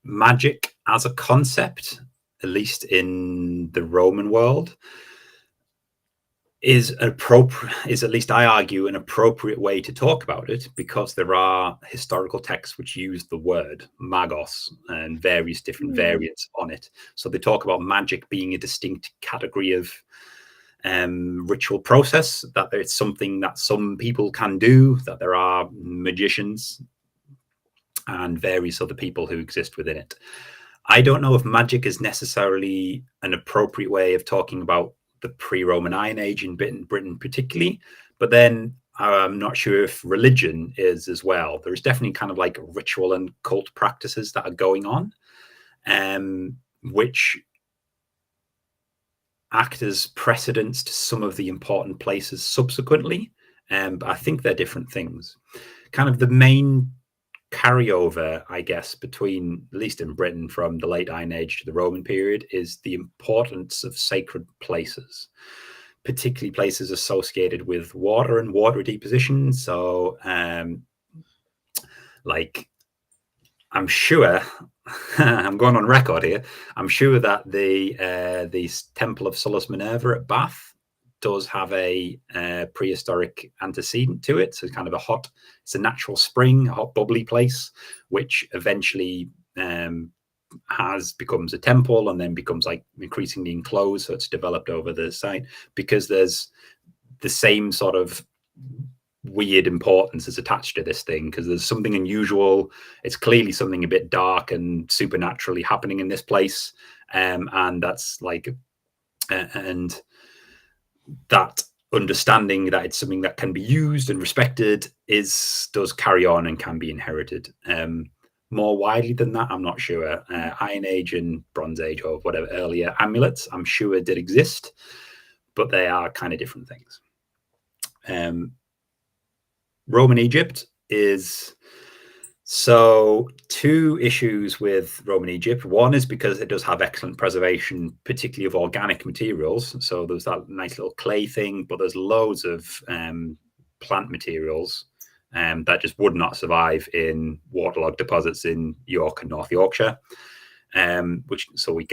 B: Magic as a concept, at least in the Roman world, is at least I argue an appropriate way to talk about it, because there are historical texts which use the word magos and various different variants on it. So they talk about magic being a distinct category of ritual process, that it's something that some people can do, that there are magicians and various other people who exist within it. I don't know if magic is necessarily an appropriate way of talking about the pre-Roman Iron Age in Britain particularly, but then I'm not sure if religion is as well. There's definitely kind of like ritual and cult practices that are going on, which act as precedents to some of the important places subsequently. But I think they're different things. Kind of the main carryover, I guess, between, at least in Britain, from the late Iron Age to the Roman period, is the importance of sacred places, particularly places associated with water and water deposition. So, like, I'm sure, I'm going on record here, I'm sure that the Temple of Solus Minerva at Bath does have a prehistoric antecedent to it. So it's kind of it's a natural spring, a hot bubbly place, which eventually becomes a temple and then becomes like increasingly enclosed. So it's developed over the site, because there's the same sort of weird importance is attached to this thing, because there's something unusual. It's clearly something a bit dark and supernaturally happening in this place. And that's like, and that understanding that it's something that can be used and respected does carry on and can be inherited. More widely than that, I'm not sure. Iron Age and Bronze Age, or whatever earlier amulets, I'm sure did exist, but they are kind of different things. Roman Egypt is, so two issues with Roman Egypt. One is because it does have excellent preservation, particularly of organic materials. So there's that nice little clay thing, but there's loads of plant materials that just would not survive in waterlogged deposits in York and North Yorkshire. So it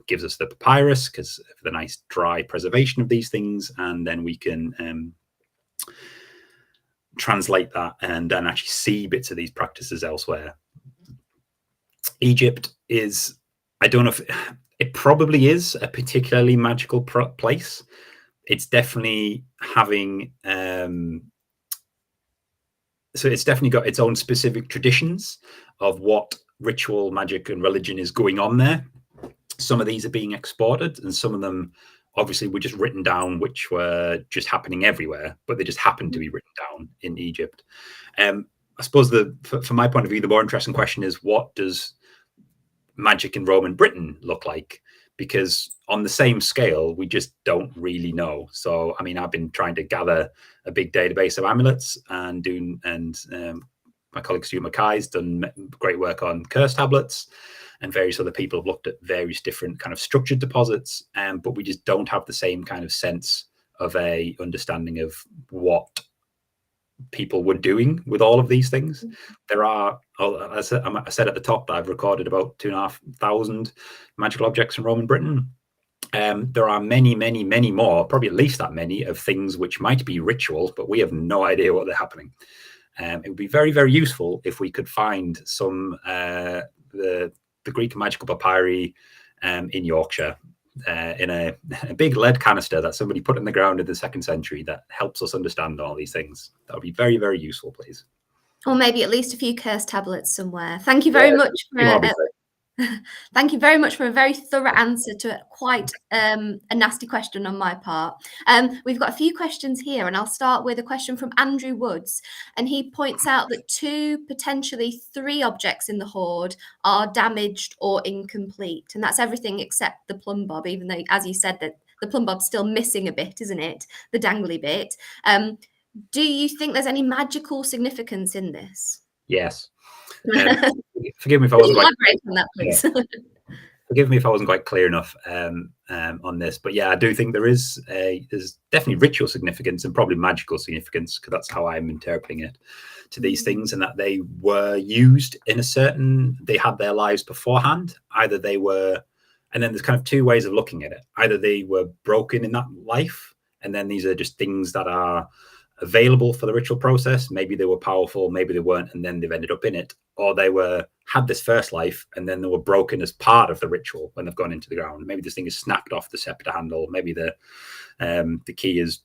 B: gives us the papyrus, because of the nice dry preservation of these things, and then we can translate that and then actually see bits of these practices elsewhere. Egypt is, I don't know if it probably is a particularly magical place. It's definitely having so it's definitely got its own specific traditions of what ritual, magic, and religion is going on there. Some of these are being exported, and some of them obviously were just written down, which were just happening everywhere, but they just happened to be written down in Egypt. I suppose from my point of view, the more interesting question is, what does magic in Roman Britain look like? Because on the same scale, we just don't really know. So, I mean, I've been trying to gather a big database of amulets and my colleague Stuart Mackay's done great work on curse tablets, and various other people have looked at various different kind of structured deposits, but we just don't have the same kind of sense of a understanding of what people were doing with all of these things. There are, I said at the top that I've recorded about 2,500 magical objects in Roman Britain. There are many, many, many more, probably at least that many, of things which might be ritual, but we have no idea what they're happening. It would be very, very useful if we could find some the Greek magical papyri in Yorkshire, in a big lead canister that somebody put in the ground in the 2nd century, that helps us understand all these things. That would be very, very useful, please.
A: Or maybe at least a few curse tablets somewhere. Thank you very much for thank you very much for a very thorough answer to quite a nasty question on my part. We've got a few questions here, and I'll start with a question from Andrew Woods. And he points out that 2, potentially 3 objects in the hoard are damaged or incomplete. And that's everything except the Plumb Bob, even though, as you said, that the Plumb Bob's still missing a bit, isn't it? The dangly bit. Do you think there's any magical significance in this?
B: Yes. Forgive me if I wasn't
A: elaborate on that, please.
B: Yeah. Forgive me if I wasn't quite clear enough on this, but yeah, I do think there's definitely ritual significance and probably magical significance, because that's how I'm interpreting it, to these things, and that they were used in they had their lives beforehand. Either they were, and then there's kind of 2 ways of looking at it. Either they were broken in that life, and then these are just things that are available for the ritual process. Maybe they were powerful, maybe they weren't, and then they've ended up in it. Or they had this first life, and then they were broken as part of the ritual when they've gone into the ground. Maybe this thing is snapped off the scepter handle. Maybe the key is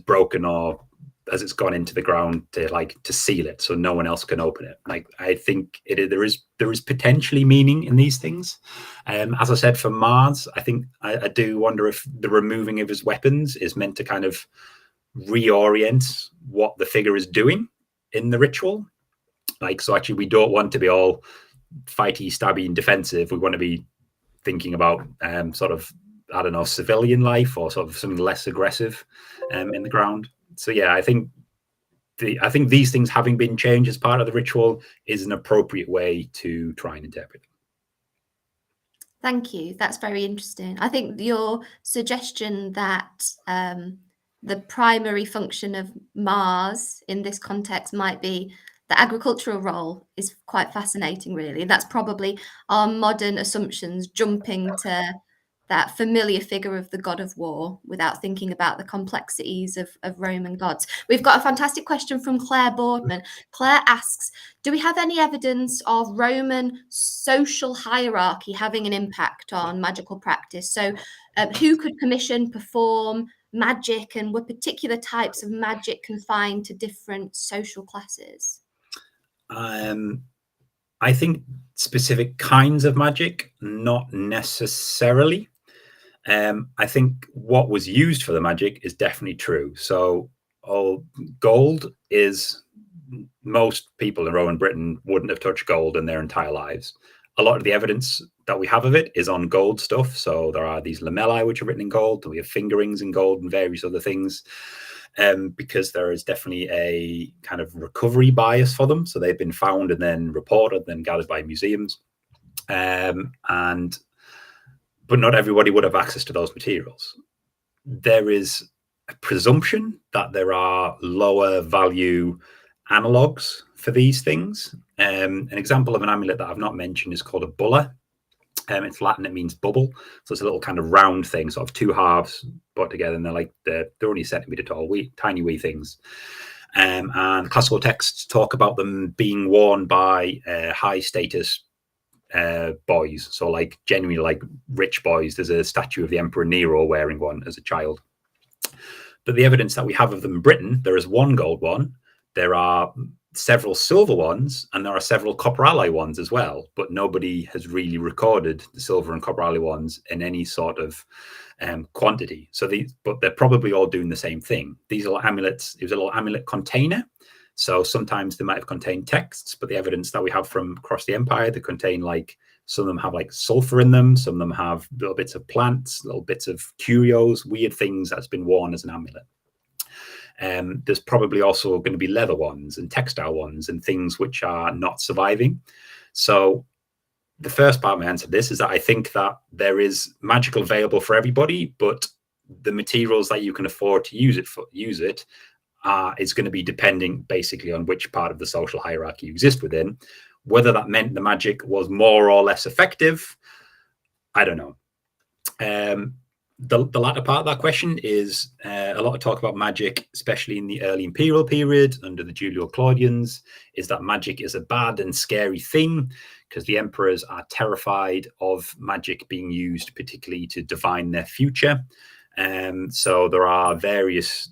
B: broken, or as it's gone into the ground to seal it, so no one else can open it. Like, I think there is potentially meaning in these things. As I said, for Mars, I think I do wonder if the removing of his weapons is meant to kind of reorient what the figure is doing in the ritual. Like, so actually we don't want to be all fighty, stabby and defensive. We want to be thinking about sort of, I don't know, civilian life, or sort of something less aggressive in the ground. So yeah, I think these things having been changed as part of the ritual is an appropriate way to try and interpret them.
A: Thank you. That's very interesting. I think your suggestion that the primary function of Mars in this context might be the agricultural role is quite fascinating, really. That's probably our modern assumptions jumping to that familiar figure of the god of war without thinking about the complexities of Roman gods. We've got a fantastic question from Claire Boardman. Claire asks, do we have any evidence of Roman social hierarchy having an impact on magical practice? So who could commission, perform magic, and were particular types of magic confined to different social classes?
B: I think specific kinds of magic, not necessarily. I think what was used for the magic is definitely true. So gold is, most people in Roman Britain wouldn't have touched gold in their entire lives. A lot of the evidence that we have of it is on gold stuff. So there are these lamellae which are written in gold, and we have fingerings in gold and various other things, because there is definitely a kind of recovery bias for them. So they've been found and then reported, then gathered by museums. But not everybody would have access to those materials. There is a presumption that there are lower value analogues for these things. An example of an amulet that I've not mentioned is called a bulla. It's Latin, it means bubble. So it's a little kind of round thing, sort of 2 halves put together, and they're only a centimeter tall, tiny wee things. And classical texts talk about them being worn by high status boys. So like genuinely like rich boys. There's a statue of the Emperor Nero wearing one as a child. But the evidence that we have of them in Britain, there is one gold one, there are several silver ones, and there are several copper alloy ones as well, but nobody has really recorded the silver and copper alloy ones in any sort of quantity. So but they're probably all doing the same thing. These are amulets. It was a little amulet container So sometimes they might have contained texts, but the evidence that we have from across the empire, they contain like, some of them have like sulfur in them, some of them have little bits of plants, little bits of curios, weird things that's been worn as an amulet. There's probably also going to be leather ones and textile ones and things which are not surviving. So the first part of my answer to this is that I think that there is magical available for everybody, but the materials that you can afford to use it is going to be depending basically on which part of the social hierarchy you exist within. Whether that meant the magic was more or less effective, I don't know. The latter part of that question is a lot of talk about magic, especially in the early imperial period under the Julio-Claudians, is that magic is a bad and scary thing because the emperors are terrified of magic being used, particularly to divine their future. So there are various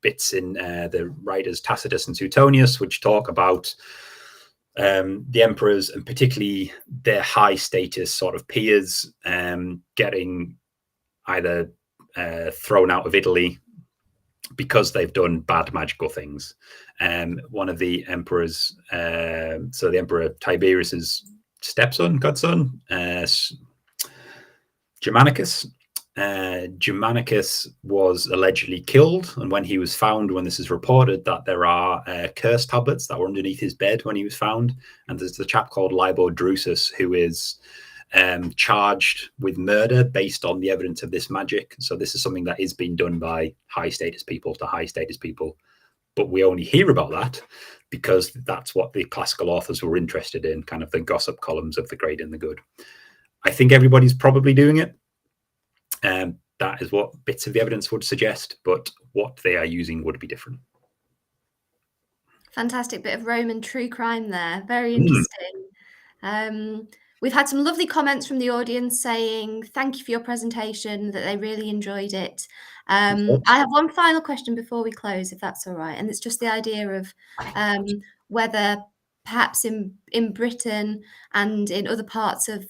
B: bits in the writers Tacitus and Suetonius which talk about the emperors and particularly their high status sort of peers getting either thrown out of Italy because they've done bad magical things. One of the emperors, so the Emperor Tiberius's godson, Germanicus. Germanicus was allegedly killed, and when he was found, when this is reported, that there are curse tablets that were underneath his bed when he was found, and there's a chap called Libo Drusus who is charged with murder based on the evidence of this magic. So this is something that is being done by high status people to high status people, but we only hear about that because that's what the classical authors were interested in, kind of the gossip columns of the great and the good. I think everybody's probably doing it. That is what bits of the evidence would suggest, but what they are using would be different.
A: Fantastic bit of Roman true crime there. Very interesting. We've had some lovely comments from the audience saying thank you for your presentation, that they really enjoyed it. I have one final question before we close, if that's all right. And it's just the idea of whether perhaps in Britain and in other parts of,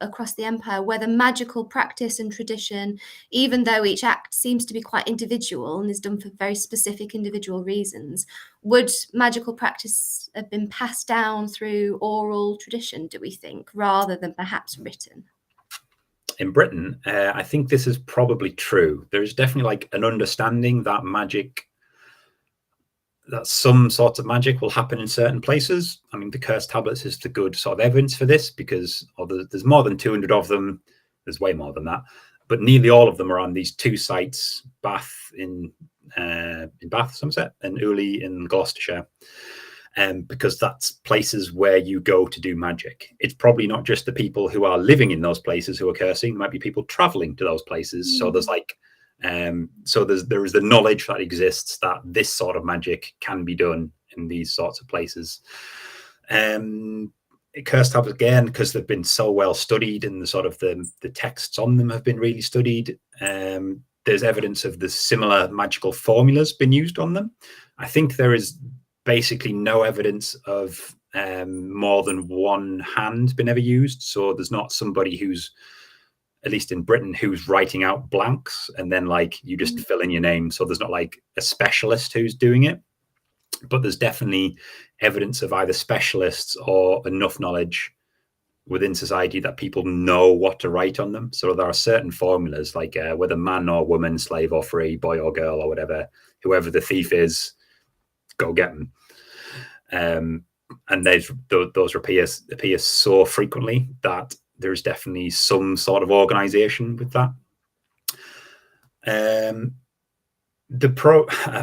A: across the empire, whether magical practice and tradition, even though each act seems to be quite individual and is done for very specific individual reasons, would magical practice have been passed down through oral tradition, do we think, rather than perhaps written?
B: In Britain, I think this is probably true. There's definitely like an understanding that that some sorts of magic will happen in certain places. I mean, the cursed tablets is the good sort of evidence for this because there's more than 200 of them. There's way more than that, but nearly all of them are on these two sites: Bath in Bath, Somerset, and Ely in Gloucestershire. Because that's places where you go to do magic. It's probably not just the people who are living in those places who are cursing. There might be people traveling to those places. So there's like, there is the knowledge that exists that this sort of magic can be done in these sorts of places. Cursed tablets, again, because they've been so well studied and the sort of the texts on them have been really studied. There's evidence of the similar magical formulas being used on them. I think there is basically no evidence of more than one hand been ever used. So there's not somebody who's, at least in Britain, who's writing out blanks and then like you just fill in your name. So there's not like a specialist who's doing it, but there's definitely evidence of either specialists or enough knowledge within society that people know what to write on them. So there are certain formulas like whether man or woman, slave or free, boy or girl or whatever, whoever the thief is, go get them. And those appear so frequently that there's definitely some sort of organization with that. I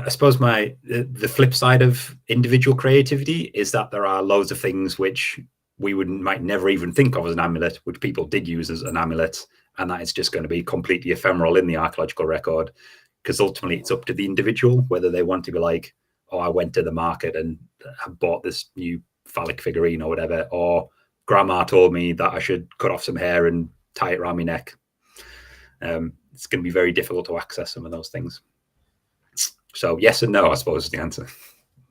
B: suppose the flip side of individual creativity is that there are loads of things which we might never even think of as an amulet, which people did use as an amulet, and that is just going to be completely ephemeral in the archaeological record, because ultimately it's up to the individual whether they want to be like, oh, I went to the market and bought this new phallic figurine or whatever, or grandma told me that I should cut off some hair and tie it around my neck. It's going to be very difficult to access some of those things. So yes and no, I suppose, is the answer.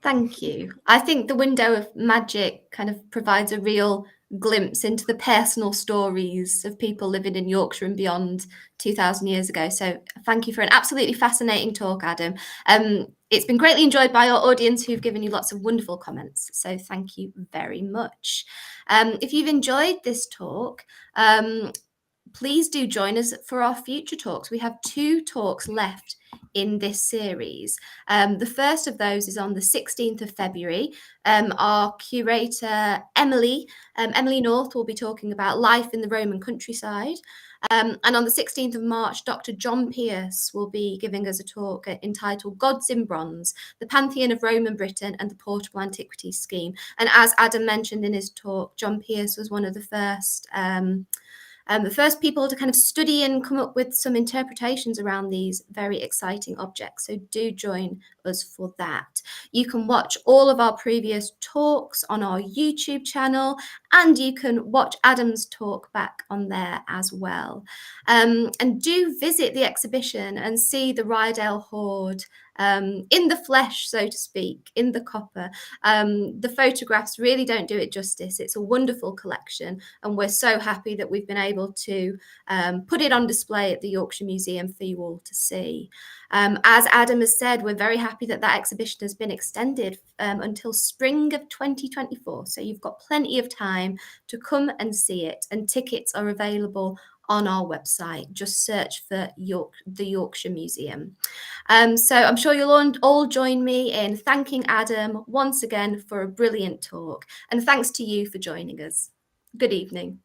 A: Thank you. I think the window of magic kind of provides a real glimpse into the personal stories of people living in Yorkshire and beyond 2,000 years ago. So thank you for an absolutely fascinating talk, Adam. It's been greatly enjoyed by our audience who've given you lots of wonderful comments. So thank you very much. If you've enjoyed this talk, please do join us for our future talks. We have 2 talks left in this series. The first of those is on the 16th of February. Our curator, Emily North, will be talking about life in the Roman countryside. And on the 16th of March, Dr. John Pierce will be giving us a talk entitled Gods in Bronze, the Pantheon of Roman Britain and the Portable Antiquities Scheme. And as Adam mentioned in his talk, John Pierce was one of the first people to kind of study and come up with some interpretations around these very exciting objects. So do join us for that. You can watch all of our previous talks on our YouTube channel, and you can watch Adam's talk back on there as well. And do visit the exhibition and see the Ryedale Hoard in the flesh, so to speak, in the copper. The photographs really don't do it justice. It's a wonderful collection, and we're so happy that we've been able to put it on display at the Yorkshire Museum for you all to see. As Adam has said, we're very happy that that exhibition has been extended until spring of 2024. So you've got plenty of time to come and see it, and tickets are available on our website. Just search for the Yorkshire Museum. So I'm sure you'll all join me in thanking Adam once again for a brilliant talk, and thanks to you for joining us. Good evening.